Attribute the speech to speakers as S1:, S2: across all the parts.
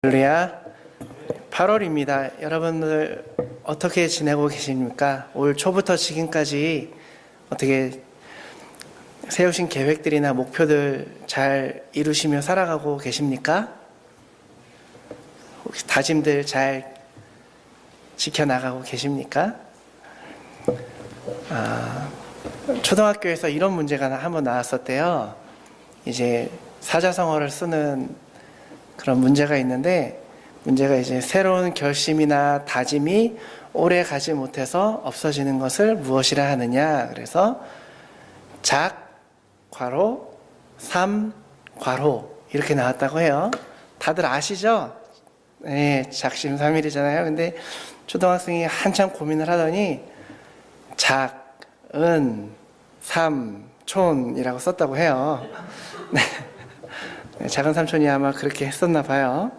S1: 할렐루야. 8월입니다. 여러분들 어떻게 지내고 계십니까? 올 초부터 지금까지 어떻게 세우신 계획들이나 목표들 잘 이루시며 살아가고 계십니까? 혹시 다짐들 잘 지켜나가고 계십니까? 초등학교에서 이런 문제가 한번 나왔었대요. 이제 사자성어를 쓰는 그런 문제가 있는데, 문제가 이제 새로운 결심이나 다짐이 오래 가지 못해서 없어지는 것을 무엇이라 하느냐. 그래서 작, 괄호, 삼, 괄호 이렇게 나왔다고 해요. 다들 아시죠? 네, 작심삼일이잖아요. 근데 초등학생이 한참 고민을 하더니 작, 은, 삼, 촌이라고 썼다고 해요. 네. 작은 삼촌이 아마 그렇게 했었나 봐요.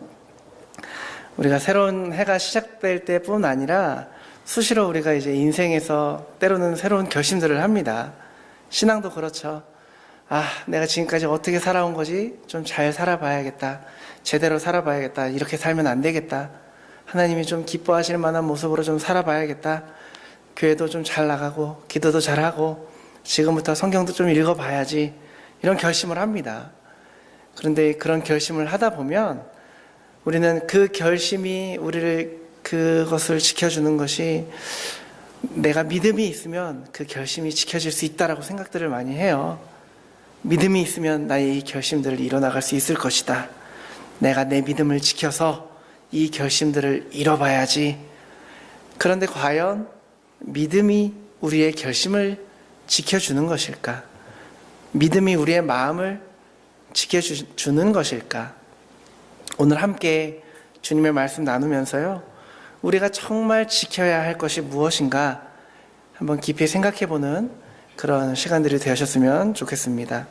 S1: 우리가 새로운 해가 시작될 때뿐 아니라 수시로 우리가 이제 인생에서 때로는 새로운 결심들을 합니다. 신앙도 그렇죠. 내가 지금까지 어떻게 살아온 거지? 좀 잘 살아봐야겠다. 제대로 살아봐야겠다. 이렇게 살면 안 되겠다. 하나님이 좀 기뻐하실 만한 모습으로 좀 살아봐야겠다. 교회도 좀 잘 나가고 기도도 잘하고 지금부터 성경도 좀 읽어봐야지. 이런 결심을 합니다. 그런데 그런 결심을 하다 보면 우리는 그 결심이 우리를 그것을 지켜주는 것이, 내가 믿음이 있으면 그 결심이 지켜질 수 있다라고 생각들을 많이 해요. 믿음이 있으면 나의 이 결심들을 이뤄나갈 수 있을 것이다. 내가 내 믿음을 지켜서 이 결심들을 이뤄봐야지. 그런데 과연 믿음이 우리의 결심을 지켜주는 것일까? 믿음이 우리의 마음을 지켜주는 것일까? 오늘 함께 주님의 말씀 나누면서요, 우리가 정말 지켜야 할 것이 무엇인가 한번 깊이 생각해보는 그런 시간들이 되셨으면 좋겠습니다.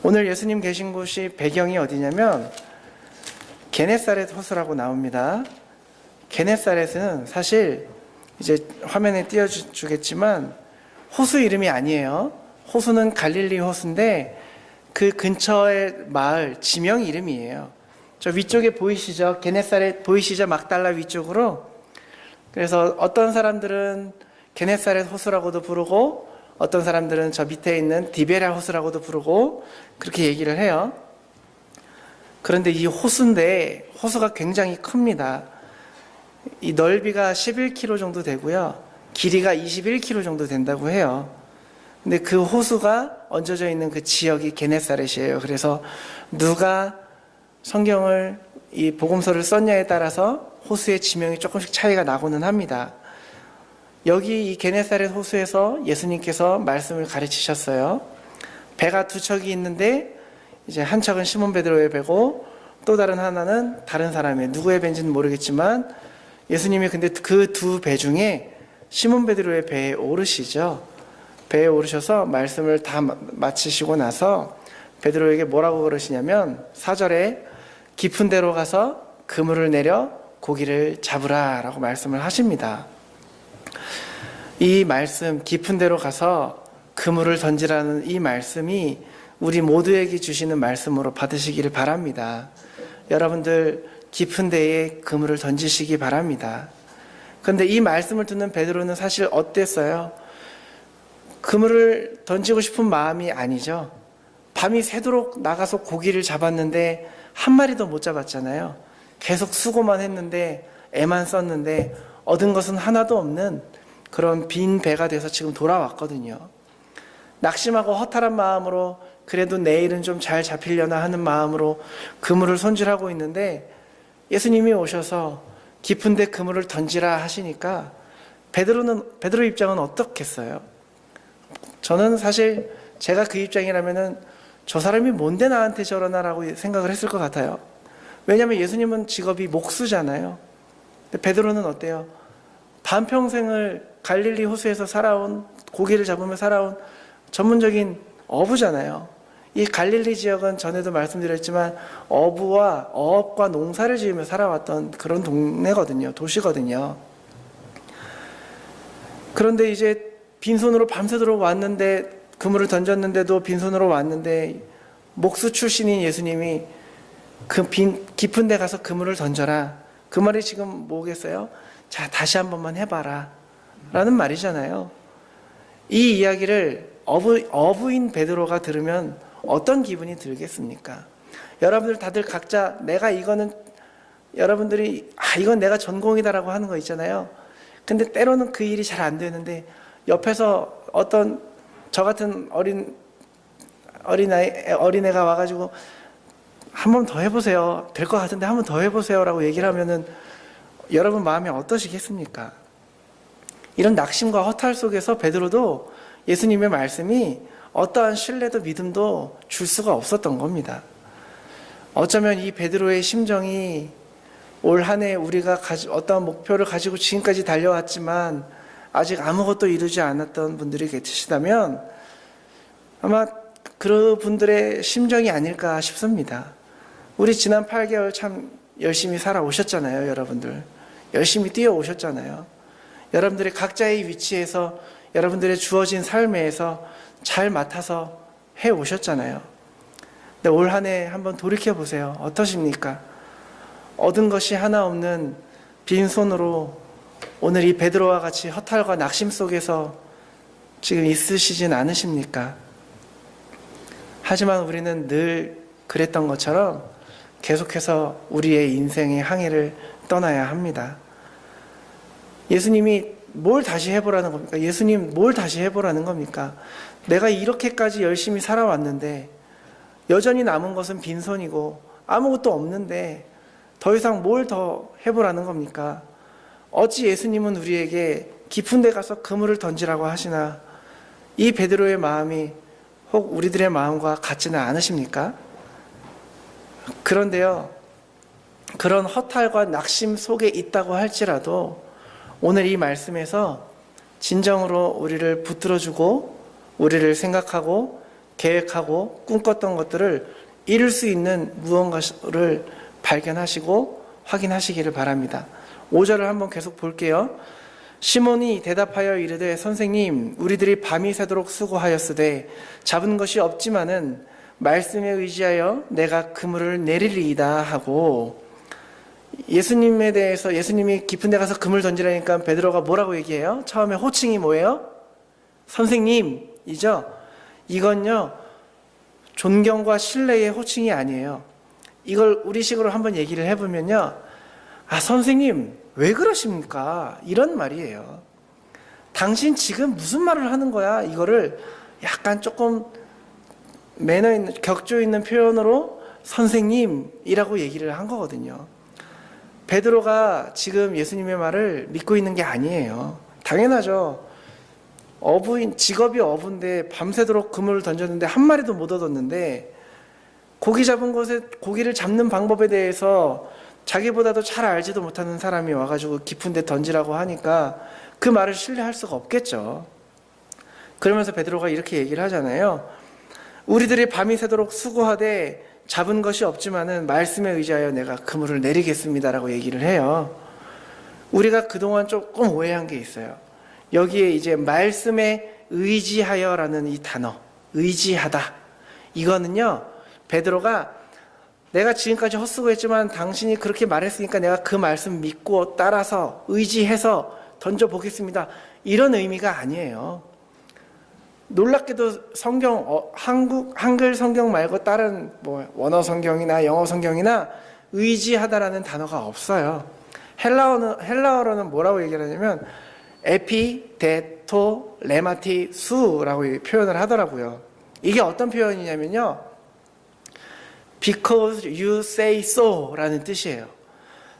S1: 오늘 예수님 계신 곳이 배경이 어디냐면 게네사렛 호수라고 나옵니다. 게네사렛은 사실 이제 화면에 띄워주겠지만 호수 이름이 아니에요. 호수는 갈릴리 호수인데 그 근처의 마을 지명 이름이에요. 저 위쪽에 보이시죠? 게네사렛 보이시죠? 막달라 위쪽으로. 그래서 어떤 사람들은 게네사렛 호수라고도 부르고 어떤 사람들은 저 밑에 있는 디베랴 호수라고도 부르고 그렇게 얘기를 해요. 그런데 이 호수인데 호수가 굉장히 큽니다. 이 넓이가 11km 정도 되고요. 길이가 21km 정도 된다고 해요. 근데 그 호수가 얹어져 있는 그 지역이 게네사렛이에요. 그래서 누가 성경을, 이 복음서를 썼냐에 따라서 호수의 지명이 조금씩 차이가 나고는 합니다. 여기 이 게네사렛 호수에서 예수님께서 말씀을 가르치셨어요. 배가 두 척이 있는데 이제 한 척은 시몬 베드로의 배고 또 다른 하나는 다른 사람의, 누구의 배인지는 모르겠지만 예수님이 근데 그 두 배 중에 시몬 베드로의 배에 오르시죠. 배에 오르셔서 말씀을 다 마치시고 나서 베드로에게 뭐라고 그러시냐면 4절에 깊은 데로 가서 그물을 내려 고기를 잡으라 라고 말씀을 하십니다. 이 말씀, 깊은 데로 가서 그물을 던지라는 이 말씀이 우리 모두에게 주시는 말씀으로 받으시기를 바랍니다. 여러분들 깊은 데에 그물을 던지시기 바랍니다. 그런데 이 말씀을 듣는 베드로는 사실 어땠어요? 그물을 던지고 싶은 마음이 아니죠. 밤이 새도록 나가서 고기를 잡았는데 한 마리도 못 잡았잖아요. 계속 수고만 했는데 애만 썼는데 얻은 것은 하나도 없는 그런 빈 배가 돼서 지금 돌아왔거든요. 낙심하고 허탈한 마음으로 그래도 내일은 좀 잘 잡히려나 하는 마음으로 그물을 손질하고 있는데 예수님이 오셔서 깊은 데 그물을 던지라 하시니까 베드로 입장은 어떻겠어요? 저는 사실 제가 그 입장이라면은 저 사람이 뭔데 나한테 저러나라고 생각을 했을 것 같아요. 왜냐하면 예수님은 직업이 목수잖아요. 근데 베드로는 어때요? 반평생을 갈릴리 호수에서 살아온, 고기를 잡으며 살아온 전문적인 어부잖아요. 이 갈릴리 지역은 전에도 말씀드렸지만 어업과 농사를 지으며 살아왔던 그런 동네거든요. 도시거든요. 그런데 이제 빈손으로 밤새도록 왔는데, 그물을 던졌는데도 빈손으로 왔는데 목수 출신인 예수님이 깊은 데 가서 그물을 던져라. 그 말이 지금 뭐겠어요? 자, 다시 한 번만 해봐라 라는 말이잖아요. 이 이야기를 어부인 베드로가 들으면 어떤 기분이 들겠습니까? 여러분들 다들 각자 내가 이거는 여러분들이 이건 내가 전공이다라고 하는 거 있잖아요. 근데 때로는 그 일이 잘 안 되는데 옆에서 어떤 저 같은 어린애가 와가지고 한 번 더 해보세요. 될 것 같은데 한 번 더 해보세요 라고 얘기를 하면은 여러분 마음이 어떠시겠습니까? 이런 낙심과 허탈 속에서 베드로도 예수님의 말씀이 어떠한 신뢰도 믿음도 줄 수가 없었던 겁니다. 어쩌면 이 베드로의 심정이 올 한 해 우리가 어떠한 목표를 가지고 지금까지 달려왔지만 아직 아무것도 이루지 않았던 분들이 계시다면 아마 그 분들의 심정이 아닐까 싶습니다. 우리 지난 8개월 참 열심히 살아오셨잖아요, 여러분들. 열심히 뛰어오셨잖아요. 여러분들의 각자의 위치에서 여러분들의 주어진 삶에서 잘 맡아서 해오셨잖아요. 근데 올 한 해 한번 돌이켜보세요. 어떠십니까? 얻은 것이 하나 없는 빈손으로 오늘 이 베드로와 같이 허탈과 낙심 속에서 지금 있으시진 않으십니까? 하지만 우리는 늘 그랬던 것처럼 계속해서 우리의 인생의 항해를 떠나야 합니다. 예수님이 뭘 다시 해보라는 겁니까? 예수님 뭘 다시 해보라는 겁니까? 내가 이렇게까지 열심히 살아왔는데 여전히 남은 것은 빈손이고 아무것도 없는데 더 이상 뭘 더 해보라는 겁니까? 어찌 예수님은 우리에게 깊은 데 가서 그물을 던지라고 하시나? 이 베드로의 마음이 혹 우리들의 마음과 같지는 않으십니까? 그런데요, 그런 허탈과 낙심 속에 있다고 할지라도 오늘 이 말씀에서 진정으로 우리를 붙들어주고 우리를 생각하고 계획하고 꿈꿨던 것들을 이룰 수 있는 무언가를 발견하시고 확인하시기를 바랍니다. 5절을 한번 계속 볼게요. 시몬이 대답하여 이르되 선생님 우리들이 밤이 새도록 수고하였으되 잡은 것이 없지만은 말씀에 의지하여 내가 그물을 내리리이다 하고, 예수님에 대해서 예수님이 깊은 데 가서 그물 던지라니까 베드로가 뭐라고 얘기해요? 처음에 호칭이 뭐예요? 선생님이죠. 이건요 존경과 신뢰의 호칭이 아니에요. 이걸 우리식으로 한번 얘기를 해보면요, 선생님 왜 그러십니까? 이런 말이에요. 당신 지금 무슨 말을 하는 거야? 이거를 약간 조금 매너 있는, 격조 있는 표현으로 선생님이라고 얘기를 한 거거든요. 베드로가 지금 예수님의 말을 믿고 있는 게 아니에요. 당연하죠. 직업이 어부인데 밤새도록 그물을 던졌는데 한 마리도 못 얻었는데, 고기 잡은 곳에 고기를 잡는 방법에 대해서 자기보다도 잘 알지도 못하는 사람이 와가지고 깊은 데 던지라고 하니까 그 말을 신뢰할 수가 없겠죠. 그러면서 베드로가 이렇게 얘기를 하잖아요. 우리들이 밤이 새도록 수고하되 잡은 것이 없지만은 말씀에 의지하여 내가 그물을 내리겠습니다라고 얘기를 해요. 우리가 그동안 조금 오해한 게 있어요. 여기에 이제 말씀에 의지하여라는 이 단어, 의지하다, 이거는요 베드로가 내가 지금까지 헛수고했지만 당신이 그렇게 말했으니까 내가 그 말씀 믿고 따라서 의지해서 던져보겠습니다, 이런 의미가 아니에요. 놀랍게도 성경, 한글 성경 말고 다른 원어 성경이나 영어 성경이나 의지하다라는 단어가 없어요. 헬라어로는 뭐라고 얘기를 하냐면 에피데토 레마티 수라고 표현을 하더라고요. 이게 어떤 표현이냐면요, because you say so 라는 뜻이에요.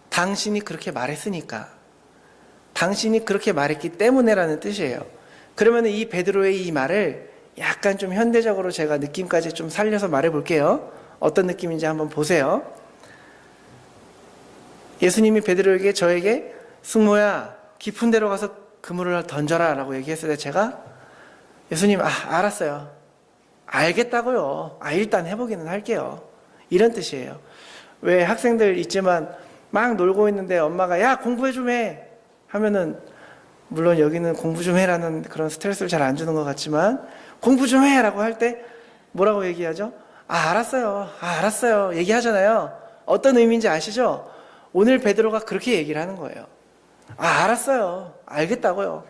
S1: 당신이 그렇게 말했으니까, 당신이 그렇게 말했기 때문에 라는 뜻이에요. 그러면 이 베드로의 이 말을 약간 좀 현대적으로 제가 느낌까지 좀 살려서 말해 볼게요. 어떤 느낌인지 한번 보세요. 예수님이 베드로에게, 저에게 승모야 깊은 데로 가서 그물을 던져라 라고 얘기했을 때 제가 예수님 알았어요, 알겠다고요, 일단 해보기는 할게요, 이런 뜻이에요. 왜 학생들 있지만 막 놀고 있는데 엄마가 야 공부해 좀 해 하면은, 물론 여기는 공부 좀 해라는 그런 스트레스를 잘 안 주는 것 같지만 공부 좀 해라고 할 때 뭐라고 얘기하죠? 알았어요, 알았어요 얘기하잖아요. 어떤 의미인지 아시죠? 오늘 베드로가 그렇게 얘기를 하는 거예요. 알았어요. 알겠다고요.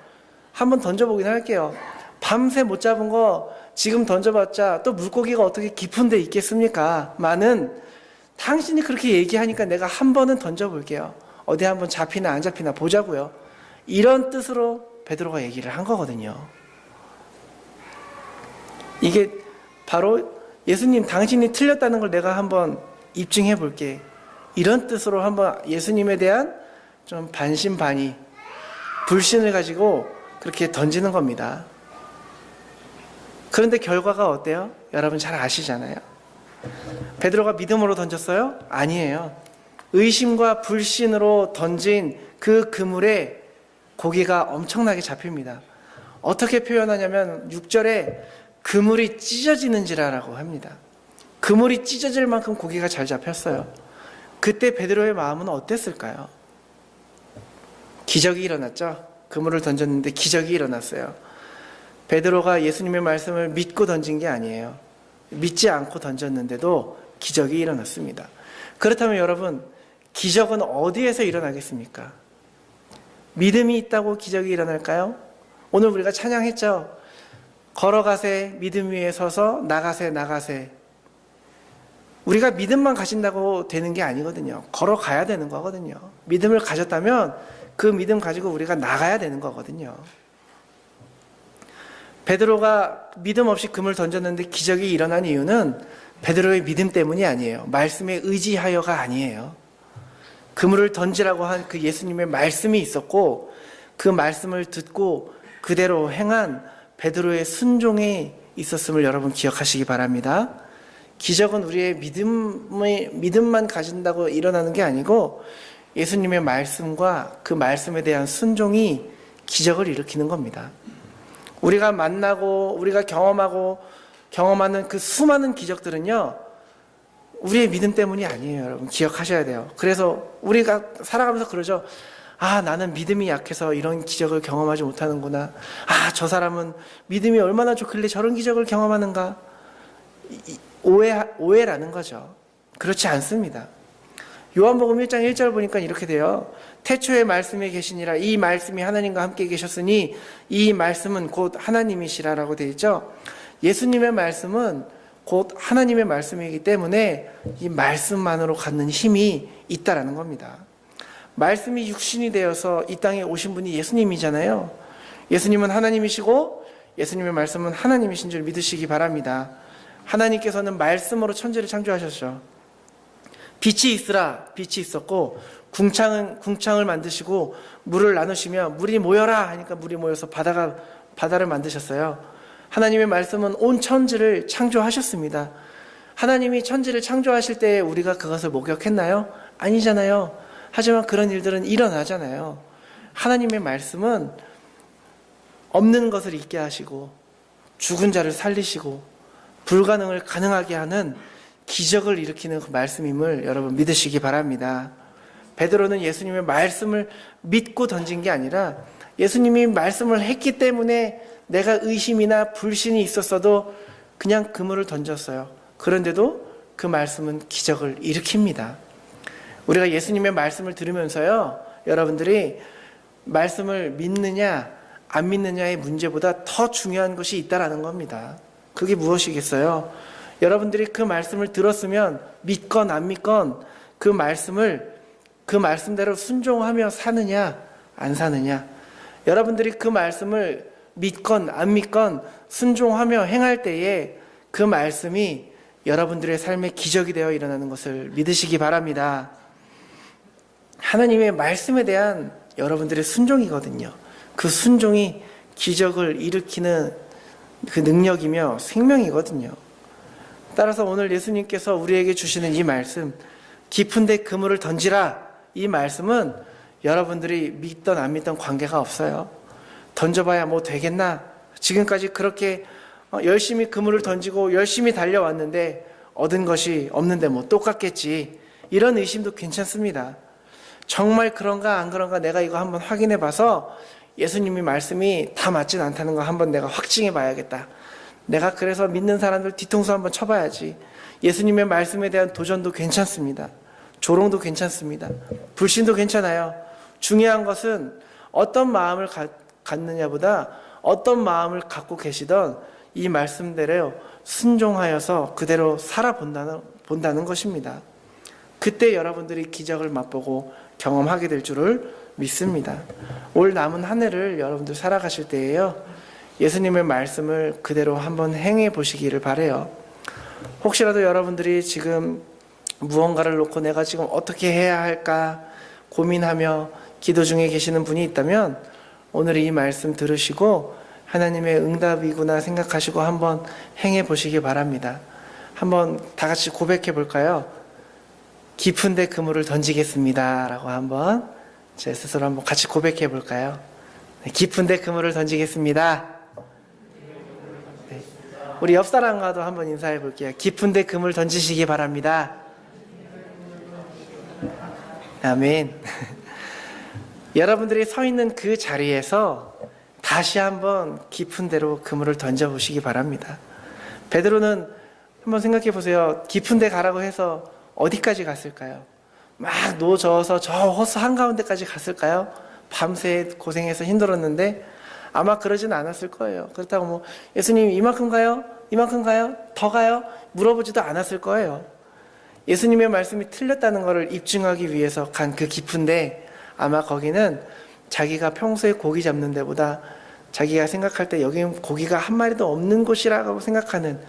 S1: 한번 던져보긴 할게요. 밤새 못 잡은 거 지금 던져봤자 또 물고기가 어떻게 깊은 데 있겠습니까? 많은 당신이 그렇게 얘기하니까 내가 한 번은 던져볼게요. 어디 한번 잡히나 안 잡히나 보자고요. 이런 뜻으로 베드로가 얘기를 한 거거든요. 이게 바로 예수님 당신이 틀렸다는 걸 내가 한번 입증해 볼게. 이런 뜻으로 한번 예수님에 대한 좀 반신반의, 불신을 가지고 그렇게 던지는 겁니다. 그런데 결과가 어때요? 여러분 잘 아시잖아요. 베드로가 믿음으로 던졌어요? 아니에요. 의심과 불신으로 던진 그 그물에 고기가 엄청나게 잡힙니다. 어떻게 표현하냐면 6절에 그물이 찢어지는지라라고 합니다. 그물이 찢어질 만큼 고기가 잘 잡혔어요. 그때 베드로의 마음은 어땠을까요? 기적이 일어났죠. 그물을 던졌는데 기적이 일어났어요. 베드로가 예수님의 말씀을 믿고 던진 게 아니에요. 믿지 않고 던졌는데도 기적이 일어났습니다. 그렇다면 여러분, 기적은 어디에서 일어나겠습니까? 믿음이 있다고 기적이 일어날까요? 오늘 우리가 찬양했죠. 걸어가세 믿음 위에 서서 나가세 나가세. 우리가 믿음만 가진다고 되는 게 아니거든요. 걸어가야 되는 거거든요. 믿음을 가졌다면 그 믿음 가지고 우리가 나가야 되는 거거든요. 베드로가 믿음 없이 금을 던졌는데 기적이 일어난 이유는 베드로의 믿음 때문이 아니에요. 말씀에 의지하여가 아니에요. 그물을 던지라고 한 그 예수님의 말씀이 있었고 그 말씀을 듣고 그대로 행한 베드로의 순종이 있었음을 여러분 기억하시기 바랍니다. 기적은 우리의 믿음만 가진다고 일어나는 게 아니고 예수님의 말씀과 그 말씀에 대한 순종이 기적을 일으키는 겁니다. 우리가 만나고 우리가 경험하는 그 수많은 기적들은요, 우리의 믿음 때문이 아니에요. 여러분 기억하셔야 돼요. 그래서 우리가 살아가면서 그러죠. 나는 믿음이 약해서 이런 기적을 경험하지 못하는구나. 저 사람은 믿음이 얼마나 좋길래 저런 기적을 경험하는가. 오해라는 거죠. 그렇지 않습니다. 요한복음 1장 1절 보니까 이렇게 돼요. 태초에 말씀이 계시니라. 이 말씀이 하나님과 함께 계셨으니 이 말씀은 곧 하나님이시라라고 되어 있죠. 예수님의 말씀은 곧 하나님의 말씀이기 때문에 이 말씀만으로 갖는 힘이 있다라는 겁니다. 말씀이 육신이 되어서 이 땅에 오신 분이 예수님이잖아요. 예수님은 하나님이시고 예수님의 말씀은 하나님이신 줄 믿으시기 바랍니다. 하나님께서는 말씀으로 천지를 창조하셨죠. 빛이 있으라, 빛이 있었고 궁창을 만드시고 물을 나누시며 물이 모여라 하니까 물이 모여서 바다를 만드셨어요. 하나님의 말씀은 온 천지를 창조하셨습니다. 하나님이 천지를 창조하실 때 우리가 그것을 목격했나요? 아니잖아요. 하지만 그런 일들은 일어나잖아요. 하나님의 말씀은 없는 것을 있게 하시고 죽은 자를 살리시고 불가능을 가능하게 하는 기적을 일으키는 그 말씀임을 여러분 믿으시기 바랍니다. 베드로는 예수님의 말씀을 믿고 던진 게 아니라 예수님이 말씀을 했기 때문에 내가 의심이나 불신이 있었어도 그냥 그물을 던졌어요. 그런데도 그 말씀은 기적을 일으킵니다. 우리가 예수님의 말씀을 들으면서요, 여러분들이 말씀을 믿느냐 안 믿느냐의 문제보다 더 중요한 것이 있다라는 겁니다. 그게 무엇이겠어요? 여러분들이 그 말씀을 들었으면 믿건 안 믿건 그 말씀대로 순종하며 사느냐 안 사느냐. 여러분들이 그 말씀을 믿건 안 믿건 순종하며 행할 때에 그 말씀이 여러분들의 삶의 기적이 되어 일어나는 것을 믿으시기 바랍니다. 하나님의 말씀에 대한 여러분들의 순종이거든요. 그 순종이 기적을 일으키는 그 능력이며 생명이거든요. 따라서 오늘 예수님께서 우리에게 주시는 이 말씀, 깊은데 그물을 던지라, 이 말씀은 여러분들이 믿던 안 믿던 관계가 없어요. 던져봐야 뭐 되겠나? 지금까지 그렇게 열심히 그물을 던지고 열심히 달려왔는데 얻은 것이 없는데 뭐 똑같겠지. 이런 의심도 괜찮습니다. 정말 그런가 안 그런가 내가 이거 한번 확인해 봐서 예수님의 말씀이 다 맞진 않다는 거 한번 내가 확증해 봐야겠다. 내가 그래서 믿는 사람들 뒤통수 한번 쳐봐야지. 예수님의 말씀에 대한 도전도 괜찮습니다. 조롱도 괜찮습니다. 불신도 괜찮아요. 중요한 것은 어떤 마음을 갖느냐보다 어떤 마음을 갖고 계시던 이 말씀대로 순종하여서 그대로 살아본다는 것입니다. 그때 여러분들이 기적을 맛보고 경험하게 될 줄을 믿습니다. 올 남은 한 해를 여러분들 살아가실 때에요, 예수님의 말씀을 그대로 한번 행해 보시기를 바라요. 혹시라도 여러분들이 지금 무언가를 놓고 내가 지금 어떻게 해야 할까 고민하며 기도 중에 계시는 분이 있다면 오늘 이 말씀 들으시고 하나님의 응답이구나 생각하시고 한번 행해 보시기 바랍니다. 한번 다 같이 고백해 볼까요? 깊은데 그물을 던지겠습니다 라고 한번 제 스스로 한번 같이 고백해 볼까요? 네, 깊은데 그물을 던지겠습니다. 네, 우리 옆 사람과도 한번 인사해 볼게요. 깊은데 그물 던지시기 바랍니다. 아멘. 여러분들이 서 있는 그 자리에서 다시 한번 깊은 데로 그물을 던져보시기 바랍니다. 베드로는 한번 생각해 보세요. 깊은 데 가라고 해서 어디까지 갔을까요? 막 노저어서 저 호수 한가운데까지 갔을까요? 밤새 고생해서 힘들었는데 아마 그러진 않았을 거예요. 그렇다고 뭐 예수님 이만큼 가요? 이만큼 가요? 더 가요? 물어보지도 않았을 거예요. 예수님의 말씀이 틀렸다는 것을 입증하기 위해서 간 그 깊은데 아마 거기는 자기가 평소에 고기 잡는 데보다 자기가 생각할 때 여기는 고기가 한 마리도 없는 곳이라고 생각하는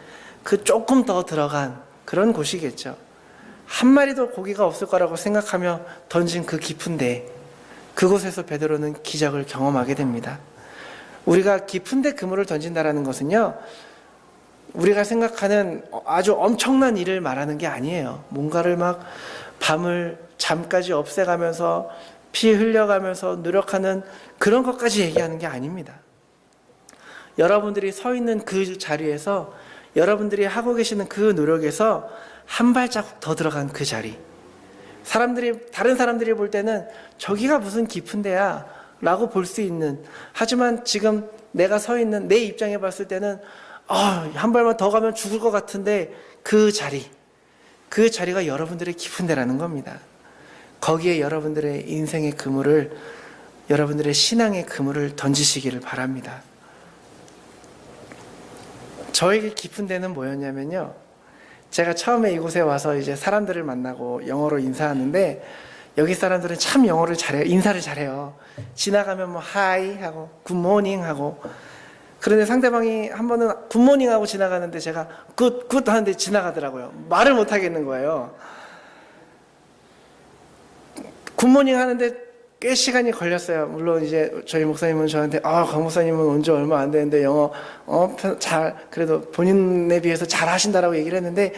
S1: 그 조금 더 들어간 그런 곳이겠죠. 한 마리도 고기가 없을 거라고 생각하며 던진 그 깊은데 그곳에서 베드로는 기적을 경험하게 됩니다. 우리가 깊은데 그물을 던진다라는 것은요, 우리가 생각하는 아주 엄청난 일을 말하는 게 아니에요. 뭔가를 막 밤을 잠까지 없애가면서 피 흘려가면서 노력하는 그런 것까지 얘기하는 게 아닙니다. 여러분들이 서 있는 그 자리에서 여러분들이 하고 계시는 그 노력에서 한 발자국 더 들어간 그 자리, 다른 사람들이 볼 때는 저기가 무슨 깊은 데야 라고 볼 수 있는, 하지만 지금 내가 서 있는 내 입장에 봤을 때는 한 발만 더 가면 죽을 것 같은데 그 자리가 여러분들의 깊은 데라는 겁니다. 거기에 여러분들의 인생의 그물을, 여러분들의 신앙의 그물을 던지시기를 바랍니다. 저에게 깊은 데는 뭐였냐면요, 제가 처음에 이곳에 와서 이제 사람들을 만나고 영어로 인사하는데 여기 사람들은 참 영어를 잘해요. 인사를 잘해요. 지나가면 뭐 하이 하고 굿모닝 하고, 그런데 상대방이 한 번은 굿모닝 하고 지나가는데 제가 굿 하는데 지나가더라고요. 말을 못 하겠는 거예요. 굿모닝 하는데 꽤 시간이 걸렸어요. 물론 이제 저희 목사님은 저한테 강 목사님은 온 지 얼마 안 되는데 영어 그래도 본인에 비해서 잘 하신다라고 얘기를 했는데,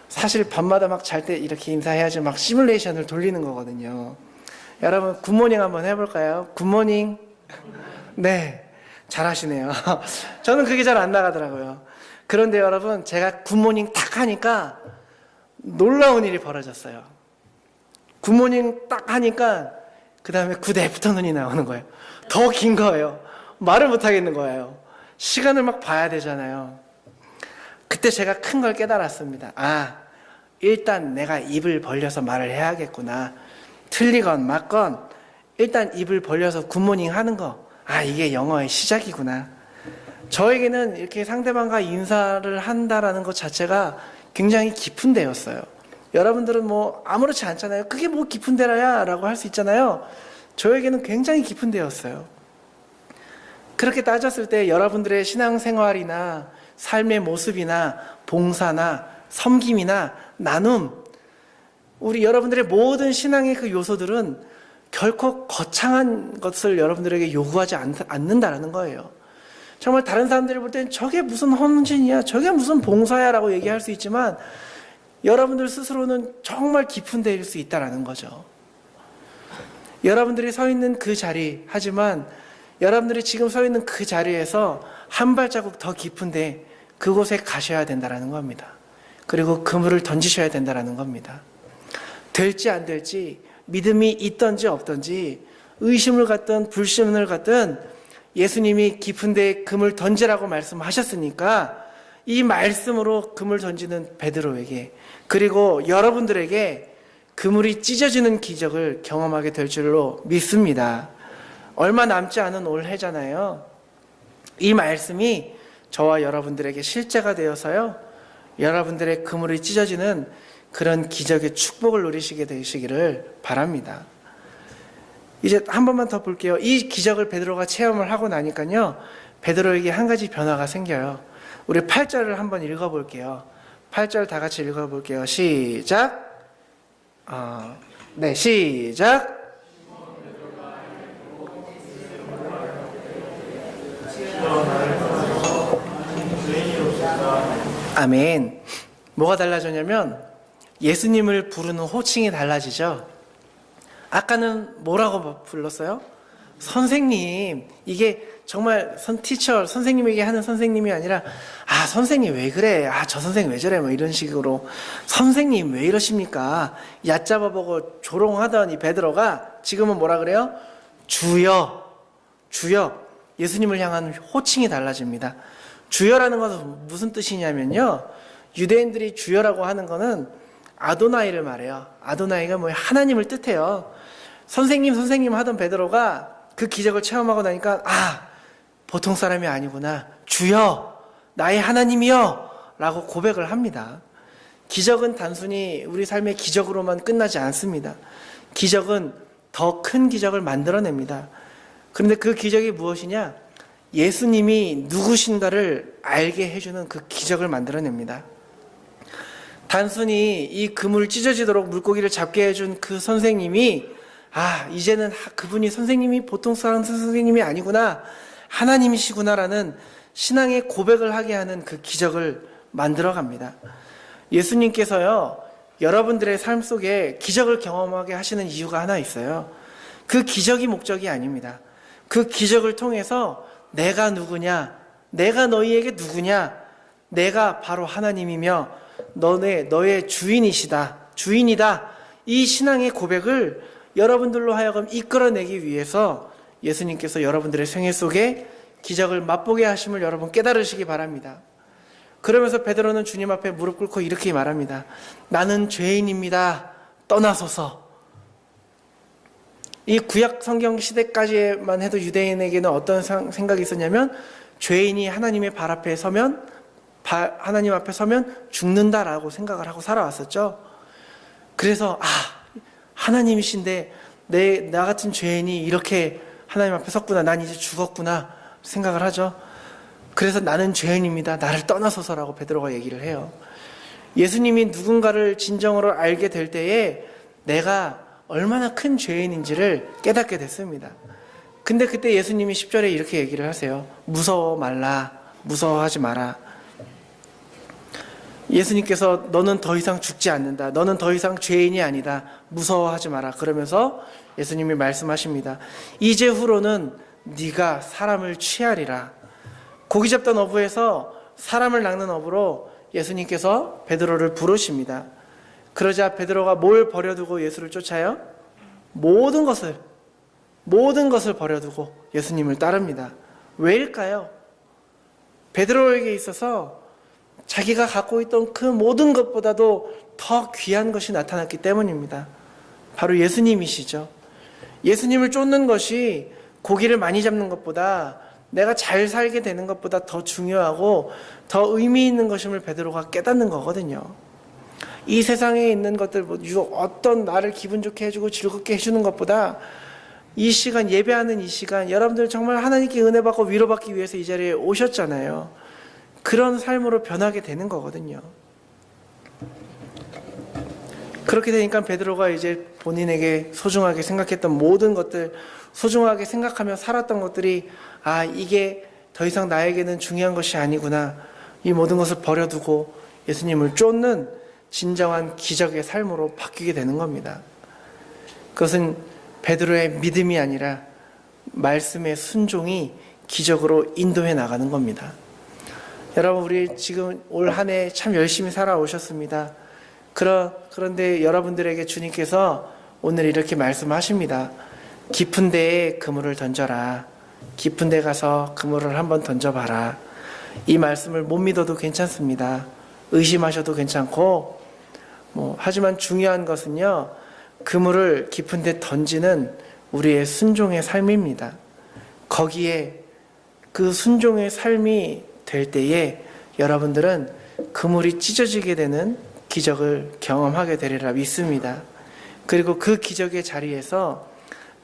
S1: 사실 밤마다 막 잘 때 이렇게 인사해야지 막 시뮬레이션을 돌리는 거거든요. 여러분 굿모닝 한번 해볼까요? 굿모닝. 네, 잘 하시네요. 저는 그게 잘 안 나가더라고요. 그런데 여러분, 제가 굿모닝 딱 하니까 놀라운 일이 벌어졌어요. 굿모닝 딱 하니까 그 다음에 굿 애프터눈이 나오는 거예요. 더 긴 거예요. 말을 못 하겠는 거예요. 시간을 막 봐야 되잖아요. 그때 제가 큰 걸 깨달았습니다. 일단 내가 입을 벌려서 말을 해야겠구나. 틀리건 맞건 일단 입을 벌려서 굿모닝 하는 거, 이게 영어의 시작이구나. 저에게는 이렇게 상대방과 인사를 한다라는 것 자체가 굉장히 깊은 데였어요. 여러분들은 뭐 아무렇지 않잖아요. 그게 뭐 깊은 데라야 라고 할 수 있잖아요. 저에게는 굉장히 깊은 데였어요. 그렇게 따졌을 때 여러분들의 신앙생활이나 삶의 모습이나 봉사나 섬김이나 나눔, 우리 여러분들의 모든 신앙의 그 요소들은 결코 거창한 것을 여러분들에게 요구하지 않는다라는 거예요. 정말 다른 사람들이 볼 때는 저게 무슨 헌신이야, 저게 무슨 봉사야 라고 얘기할 수 있지만 여러분들 스스로는 정말 깊은 데일 수 있다는 거죠. 여러분들이 서 있는 그 자리, 하지만 여러분들이 지금 서 있는 그 자리에서 한 발자국 더 깊은데 그곳에 가셔야 된다는 겁니다. 그리고 그물을 던지셔야 된다는 겁니다. 될지 안 될지, 믿음이 있든지 없든지, 의심을 갖든 불신을 갖든 예수님이 깊은 데에 그물 던지라고 말씀하셨으니까 이 말씀으로 그물 던지는 베드로에게, 그리고 여러분들에게 그물이 찢어지는 기적을 경험하게 될 줄로 믿습니다. 얼마 남지 않은 올해잖아요. 이 말씀이 저와 여러분들에게 실제가 되어서요, 여러분들의 그물이 찢어지는 그런 기적의 축복을 누리시게 되시기를 바랍니다. 이제 한 번만 더 볼게요. 이 기적을 베드로가 체험을 하고 나니까요, 베드로에게 한 가지 변화가 생겨요. 우리 8절을 한번 읽어볼게요. 8절 다 같이 읽어볼게요. 시작. 네, 시작. 아멘. 뭐가 달라졌냐면 예수님을 부르는 호칭이 달라지죠. 아까는 뭐라고 불렀어요? 선생님. 이게 정말 티처, 선생님에게 하는 선생님이 아니라, 아, 선생님 왜 그래? 아, 저 선생님 왜 저래? 뭐 이런 식으로, 선생님 왜 이러십니까? 얕잡아보고 조롱하던 이 베드로가 지금은 뭐라 그래요? 주여, 주여. 예수님을 향한 호칭이 달라집니다. 주여라는 것은 무슨 뜻이냐면요, 유대인들이 주여라고 하는 것은 아도나이를 말해요. 아도나이가 뭐 하나님을 뜻해요. 선생님 선생님 하던 베드로가 그 기적을 체험하고 나니까, 아, 보통 사람이 아니구나. 주여, 나의 하나님이여 라고 고백을 합니다. 기적은 단순히 우리 삶의 기적으로만 끝나지 않습니다. 기적은 더 큰 기적을 만들어냅니다. 그런데 그 기적이 무엇이냐? 예수님이 누구신가를 알게 해주는 그 기적을 만들어냅니다. 단순히 이 그물 찢어지도록 물고기를 잡게 해준 그 선생님이, 아, 이제는 그분이 선생님이 보통 사람 선생님이 아니구나, 하나님이시구나라는 신앙의 고백을 하게 하는 그 기적을 만들어 갑니다. 예수님께서요, 여러분들의 삶 속에 기적을 경험하게 하시는 이유가 하나 있어요. 그 기적이 목적이 아닙니다. 그 기적을 통해서 내가 누구냐, 내가 너희에게 누구냐, 내가 바로 하나님이며 너의 주인이다, 이 신앙의 고백을 여러분들로 하여금 이끌어내기 위해서 예수님께서 여러분들의 생애 속에 기적을 맛보게 하심을 여러분 깨달으시기 바랍니다. 그러면서 베드로는 주님 앞에 무릎 꿇고 이렇게 말합니다. 나는 죄인입니다. 떠나소서. 이 구약 성경 시대까지만 해도 유대인에게는 어떤 생각이 있었냐면, 죄인이 하나님의 발 앞에 서면, 하나님 앞에 서면 죽는다라고 생각을 하고 살아왔었죠. 그래서, 아, 하나님이신데 나 같은 죄인이 이렇게 하나님 앞에 섰구나, 난 이제 죽었구나 생각을 하죠. 그래서 나는 죄인입니다, 나를 떠나소서라고 베드로가 얘기를 해요. 예수님이 누군가를 진정으로 알게 될 때에 내가 얼마나 큰 죄인인지를 깨닫게 됐습니다. 근데 그때 예수님이 10절에 이렇게 얘기를 하세요. 무서워 말라, 무서워하지 마라. 예수님께서 너는 더 이상 죽지 않는다, 너는 더 이상 죄인이 아니다, 무서워하지 마라. 그러면서 예수님이 말씀하십니다. 이제후로는 네가 사람을 취하리라. 고기 잡던 어부에서 사람을 낚는 어부로 예수님께서 베드로를 부르십니다. 그러자 베드로가 뭘 버려두고 예수를 쫓아요? 모든 것을 버려두고 예수님을 따릅니다. 왜일까요? 베드로에게 있어서 자기가 갖고 있던 그 모든 것보다도 더 귀한 것이 나타났기 때문입니다. 바로 예수님이시죠. 예수님을 쫓는 것이 고기를 많이 잡는 것보다, 내가 잘 살게 되는 것보다 더 중요하고 더 의미 있는 것임을 베드로가 깨닫는 거거든요. 이 세상에 있는 것들, 어떤 나를 기분 좋게 해주고 즐겁게 해주는 것보다 이 시간, 예배하는 이 시간, 여러분들 정말 하나님께 은혜 받고 위로받기 위해서 이 자리에 오셨잖아요. 그런 삶으로 변하게 되는 거거든요. 그렇게 되니까 베드로가 이제 본인에게 소중하게 생각했던 모든 것들, 소중하게 생각하며 살았던 것들이, 아, 이게 더 이상 나에게는 중요한 것이 아니구나, 이 모든 것을 버려두고 예수님을 쫓는 진정한 기적의 삶으로 바뀌게 되는 겁니다. 그것은 베드로의 믿음이 아니라 말씀의 순종이 기적으로 인도해 나가는 겁니다. 여러분, 우리 지금 올 한 해 참 열심히 살아오셨습니다. 그런데 여러분들에게 주님께서 오늘 이렇게 말씀하십니다. 깊은 데에 그물을 던져라. 깊은 데 가서 그물을 한번 던져봐라. 이 말씀을 못 믿어도 괜찮습니다. 의심하셔도 괜찮고, 하지만 중요한 것은요, 그물을 깊은 데 던지는 우리의 순종의 삶입니다. 거기에 그 순종의 삶이 될 때에 여러분들은 그물이 찢어지게 되는 기적을 경험하게 되리라 믿습니다. 그리고 그 기적의 자리에서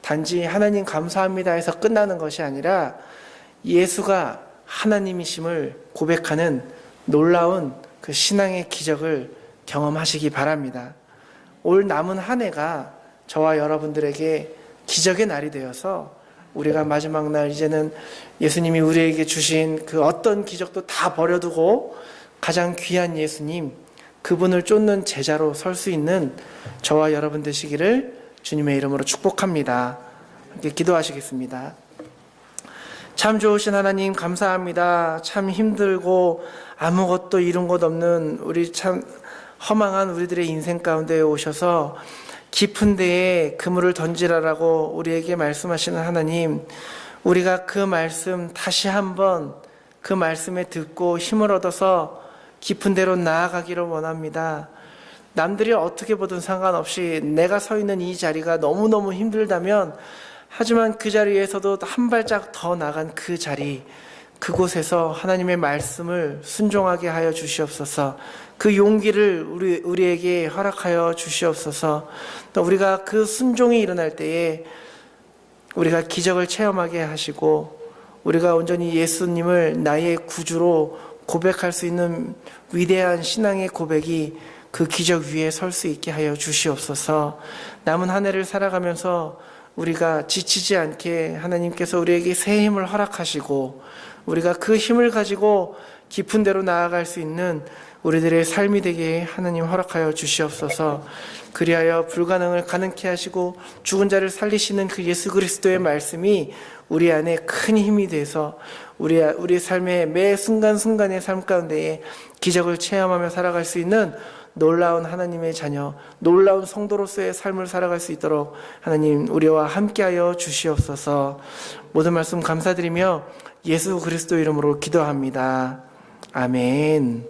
S1: 단지 하나님 감사합니다 해서 끝나는 것이 아니라 예수가 하나님이심을 고백하는 놀라운 그 신앙의 기적을 경험하시기 바랍니다. 올 남은 한 해가 저와 여러분들에게 기적의 날이 되어서 우리가 마지막 날 이제는 예수님이 우리에게 주신 그 어떤 기적도 다 버려두고 가장 귀한 예수님, 그분을 쫓는 제자로 설 수 있는 저와 여러분 되시기를 주님의 이름으로 축복합니다. 함께 기도하시겠습니다. 참 좋으신 하나님 감사합니다. 참 힘들고 아무것도 이룬 것 없는 우리 참 허망한 우리들의 인생 가운데 오셔서 깊은 데에 그물을 던지라라고 우리에게 말씀하시는 하나님, 우리가 그 말씀 다시 한번 그 말씀에 듣고 힘을 얻어서 깊은 데로 나아가기를 원합니다. 남들이 어떻게 보든 상관없이 내가 서 있는 이 자리가 너무너무 힘들다면, 하지만 그 자리에서도 한 발짝 더 나간 그 자리, 그곳에서 하나님의 말씀을 순종하게 하여 주시옵소서. 그 용기를 우리에게 허락하여 주시옵소서. 또 우리가 그 순종이 일어날 때에 우리가 기적을 체험하게 하시고, 우리가 온전히 예수님을 나의 구주로 고백할 수 있는 위대한 신앙의 고백이 그 기적 위에 설 수 있게 하여 주시옵소서. 남은 한 해를 살아가면서 우리가 지치지 않게 하나님께서 우리에게 새 힘을 허락하시고, 우리가 그 힘을 가지고 깊은 데로 나아갈 수 있는 우리들의 삶이 되게 하나님 허락하여 주시옵소서. 그리하여 불가능을 가능케 하시고 죽은 자를 살리시는 그 예수 그리스도의 말씀이 우리 안에 큰 힘이 돼서 우리의 삶의 매 순간순간의 삶 가운데에 기적을 체험하며 살아갈 수 있는 놀라운 하나님의 자녀, 놀라운 성도로서의 삶을 살아갈 수 있도록 하나님 우리와 함께하여 주시옵소서. 모든 말씀 감사드리며 예수 그리스도 이름으로 기도합니다. 아멘.